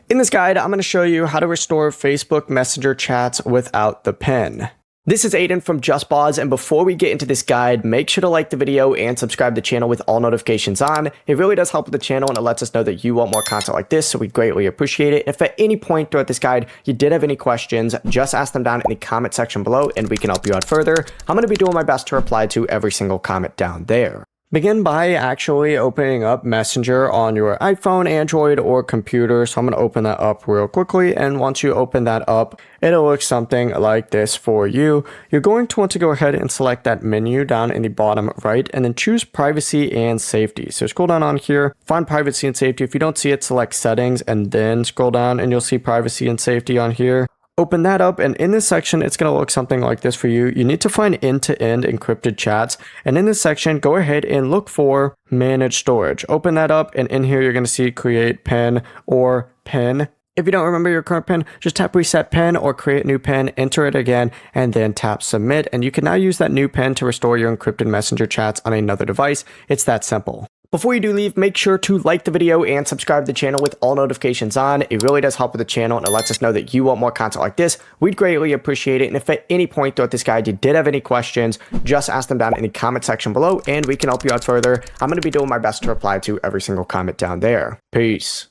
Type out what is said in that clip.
In this guide, I'm going to show you how to restore Facebook Messenger chats without the pin. This is Aiden from JustBoz, and before we get into this guide, make sure to like the video and subscribe to the channel with all notifications on. It really does help with the channel, and it lets us know that you want more content like this, so we greatly appreciate it. If at any point throughout this guide you did have any questions, just ask them down in the comment section below, and we can help you out further. I'm going to be doing my best to reply to every single comment down there. Begin by actually opening up Messenger on your iPhone, Android, or computer. So I'm going to open that up real quickly. And once you open that up, it'll look something like this for you. You're going to want to go ahead and select that menu down in the bottom right and then choose privacy and safety. So scroll down on here, find privacy and safety. If you don't see it, select settings and then scroll down and you'll see privacy and safety on here. Open that up, and in this section, it's going to look something like this for you. You need to find end-to-end encrypted chats, and in this section, go ahead and look for manage storage. Open that up, and in here, you're going to see create pin or pin. If you don't remember your current pin, just tap reset pin or create new pin, enter it again, and then tap submit, and you can now use that new pin to restore your encrypted Messenger chats on another device. It's that simple. Before you do leave, make sure to like the video and subscribe to the channel with all notifications on. It really does help with the channel, and it lets us know that you want more content like this. We'd greatly appreciate it. And if at any point throughout this guide you did have any questions, just ask them down in the comment section below and we can help you out further. I'm going to be doing my best to reply to every single comment down there. Peace.